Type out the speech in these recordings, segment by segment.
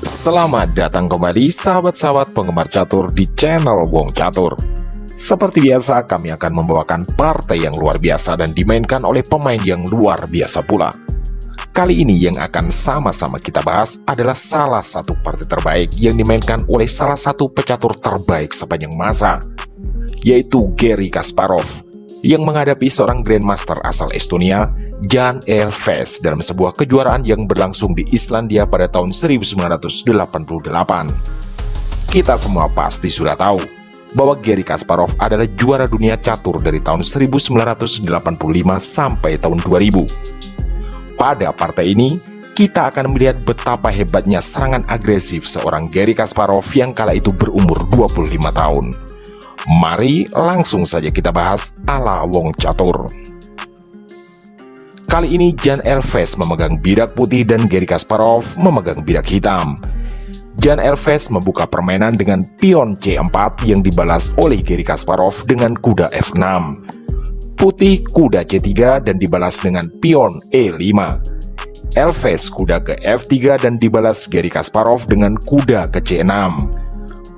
Selamat datang kembali sahabat-sahabat penggemar catur di channel Wong Catur. Seperti biasa, kami akan membawakan partai yang luar biasa dan dimainkan oleh pemain yang luar biasa pula. Kali ini yang akan sama-sama kita bahas adalah salah satu partai terbaik yang dimainkan oleh salah satu pecatur terbaik sepanjang masa, yaitu Garry Kasparov, yang menghadapi seorang Grandmaster asal Estonia, Jan Elves, dalam sebuah kejuaraan yang berlangsung di Islandia pada tahun 1988. Kita semua pasti sudah tahu bahwa Garry Kasparov adalah juara dunia catur dari tahun 1985 sampai tahun 2000. Pada partai ini, kita akan melihat betapa hebatnya serangan agresif seorang Garry Kasparov yang kala itu berumur 25 tahun. Mari langsung saja kita bahas ala Wong Catur. Kali ini Jan Elves memegang bidak putih dan Garry Kasparov memegang bidak hitam. Jan Elves membuka permainan dengan pion C4 yang dibalas oleh Garry Kasparov dengan kuda F6. Putih kuda C3 dan dibalas dengan pion E5. Elves kuda ke F3 dan dibalas Garry Kasparov dengan kuda ke C6.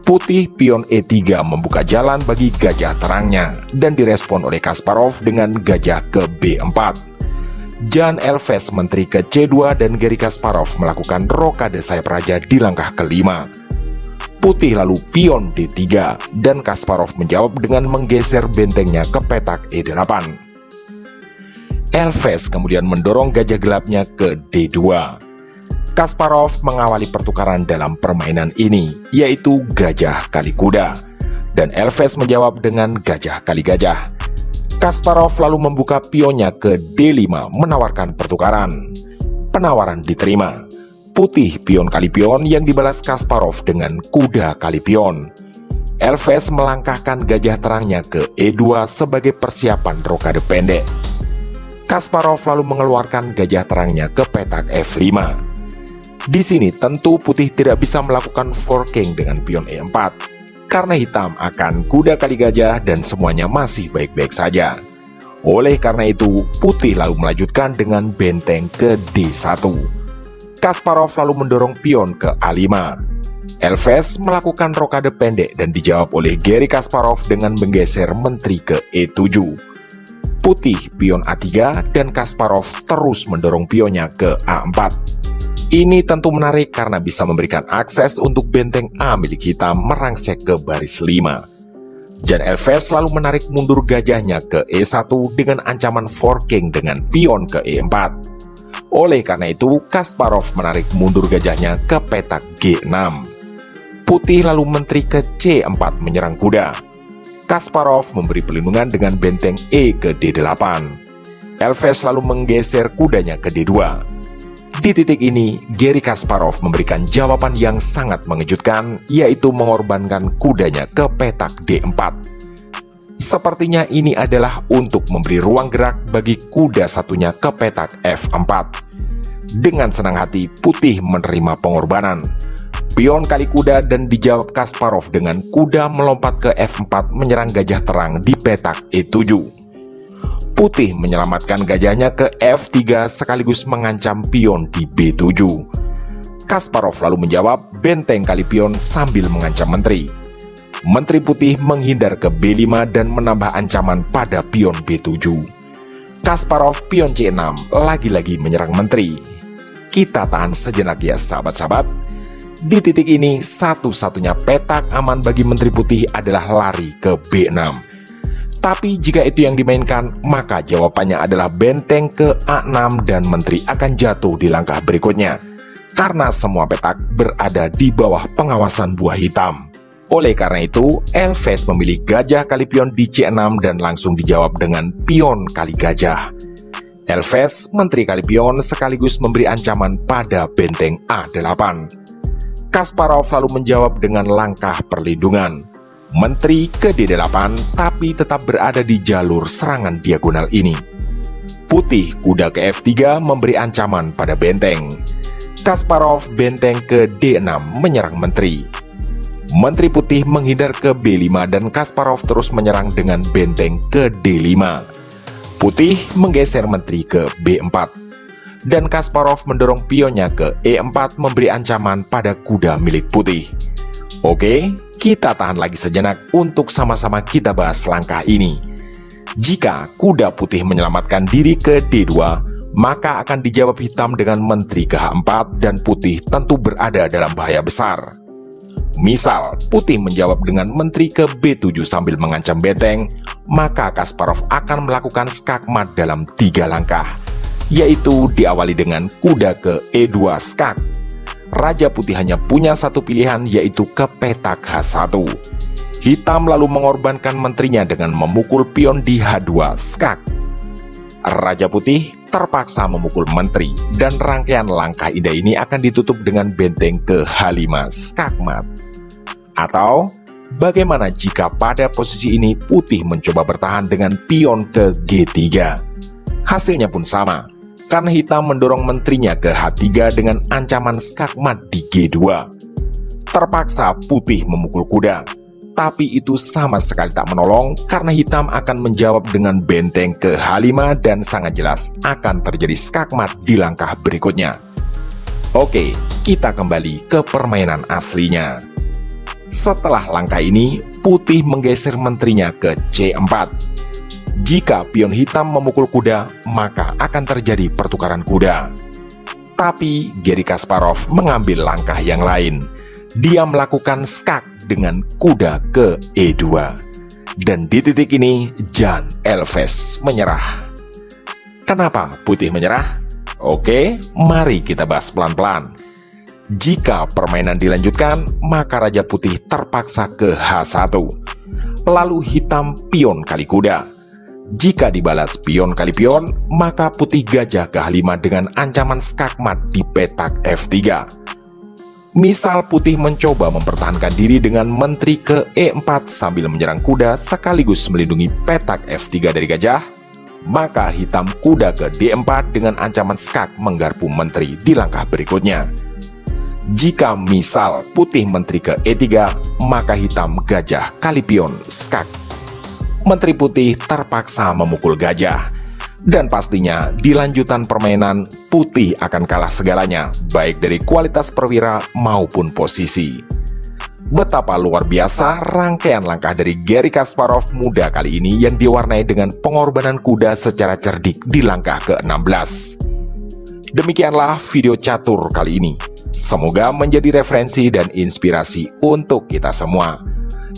Putih pion E3 membuka jalan bagi gajah terangnya dan direspon oleh Kasparov dengan gajah ke B4. Jan Elves menteri ke C2 dan Garry Kasparov melakukan rokade sayap raja di langkah kelima. Putih lalu pion D3 dan Kasparov menjawab dengan menggeser bentengnya ke petak E8. Elves kemudian mendorong gajah gelapnya ke D2. Kasparov mengawali pertukaran dalam permainan ini, yaitu gajah kali kuda, dan Elves menjawab dengan gajah kali gajah. Kasparov lalu membuka pionnya ke D5 menawarkan pertukaran. Penawaran diterima. Putih pion kali pion yang dibalas Kasparov dengan kuda kali pion. Elves melangkahkan gajah terangnya ke E2 sebagai persiapan rokade pendek. Kasparov lalu mengeluarkan gajah terangnya ke petak F5. Di sini tentu putih tidak bisa melakukan forking dengan pion E4 karena hitam akan kuda kali gajah dan semuanya masih baik-baik saja. Oleh karena itu, putih lalu melanjutkan dengan benteng ke D1. Kasparov lalu mendorong pion ke A5. Elves melakukan rokade pendek dan dijawab oleh Garry Kasparov dengan menggeser menteri ke E7. Putih pion A3 dan Kasparov terus mendorong pionnya ke A4. Ini tentu menarik karena bisa memberikan akses untuk benteng A milik hitam merangsek ke baris 5. Jan Elves lalu menarik mundur gajahnya ke E1 dengan ancaman forking dengan pion ke E4. Oleh karena itu, Kasparov menarik mundur gajahnya ke petak G6. Putih lalu menteri ke C4 menyerang kuda. Kasparov memberi perlindungan dengan benteng E ke D8. Elves lalu menggeser kudanya ke D2. Di titik ini, Garry Kasparov memberikan jawaban yang sangat mengejutkan, yaitu mengorbankan kudanya ke petak D4. Sepertinya ini adalah untuk memberi ruang gerak bagi kuda satunya ke petak F4. Dengan senang hati, putih menerima pengorbanan. Pion kali kuda dan dijawab Kasparov dengan kuda melompat ke F4 menyerang gajah terang di petak E7. Putih menyelamatkan gajahnya ke F3 sekaligus mengancam pion di B7. Kasparov lalu menjawab benteng kali pion sambil mengancam menteri. Menteri putih menghindar ke B5 dan menambah ancaman pada pion B7. Kasparov pion C6 lagi-lagi menyerang menteri. Kita tahan sejenak ya sahabat-sahabat. Di titik ini satu-satunya petak aman bagi menteri putih adalah lari ke B6. Tapi jika itu yang dimainkan, maka jawabannya adalah benteng ke A6 dan menteri akan jatuh di langkah berikutnya. Karena semua petak berada di bawah pengawasan buah hitam. Oleh karena itu, Elves memilih gajah kali pion di C6 dan langsung dijawab dengan pion kali gajah. Elves menteri kali pion sekaligus memberi ancaman pada benteng A8. Kasparov lalu menjawab dengan langkah perlindungan. Menteri ke D8 tapi tetap berada di jalur serangan diagonal ini. Putih kuda ke F3 memberi ancaman pada benteng. Kasparov benteng ke D6 menyerang menteri. Menteri putih menghindar ke B5 dan Kasparov terus menyerang dengan benteng ke D5. Putih menggeser menteri ke B4. dan Kasparov mendorong pionnya ke E4 memberi ancaman pada kuda milik putih. Oke, kita tahan lagi sejenak untuk sama-sama kita bahas langkah ini. Jika kuda putih menyelamatkan diri ke D2, maka akan dijawab hitam dengan menteri ke H4 dan putih tentu berada dalam bahaya besar. Misal, putih menjawab dengan menteri ke B7 sambil mengancam benteng, maka Kasparov akan melakukan skakmat dalam 3 langkah, yaitu diawali dengan kuda ke E2 skak. Raja putih hanya punya satu pilihan, yaitu ke petak H1. Hitam lalu mengorbankan menterinya dengan memukul pion di H2 skak. Raja putih terpaksa memukul menteri, dan rangkaian langkah indah ini akan ditutup dengan benteng ke H5 skakmat. Atau, bagaimana jika pada posisi ini putih mencoba bertahan dengan pion ke G3? Hasilnya pun sama, karena hitam mendorong menterinya ke H3 dengan ancaman skakmat di G2. Terpaksa putih memukul kuda, tapi itu sama sekali tak menolong karena hitam akan menjawab dengan benteng ke H5 dan sangat jelas akan terjadi skakmat di langkah berikutnya. Oke, kita kembali ke permainan aslinya. Setelah langkah ini, putih menggeser menterinya ke C4. Jika pion hitam memukul kuda, maka akan terjadi pertukaran kuda. Tapi Garry Kasparov mengambil langkah yang lain. Dia melakukan skak dengan kuda ke E2. Dan di titik ini, Jan Elves menyerah. Kenapa putih menyerah? Oke, mari kita bahas pelan-pelan. Jika permainan dilanjutkan, maka Raja Putih terpaksa ke H1. Lalu hitam pion kali kuda. Jika dibalas pion kali pion, maka putih gajah ke H5 dengan ancaman skakmat di petak F3. Misal putih mencoba mempertahankan diri dengan menteri ke E4 sambil menyerang kuda sekaligus melindungi petak F3 dari gajah, maka hitam kuda ke D4 dengan ancaman skak menggarpu menteri di langkah berikutnya. Jika misal putih menteri ke E3, maka hitam gajah kali pion skak. Menteri putih terpaksa memukul gajah. Dan pastinya di lanjutan permainan, putih akan kalah segalanya, baik dari kualitas perwira maupun posisi. Betapa luar biasa rangkaian langkah dari Garry Kasparov muda kali ini yang diwarnai dengan pengorbanan kuda secara cerdik di langkah ke-16. Demikianlah video catur kali ini. Semoga menjadi referensi dan inspirasi untuk kita semua.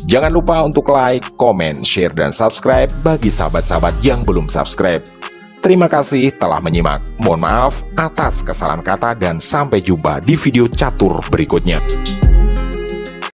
Jangan lupa untuk like, komen, share, dan subscribe bagi sahabat-sahabat yang belum subscribe. Terima kasih telah menyimak. Mohon maaf atas kesalahan kata dan sampai jumpa di video catur berikutnya.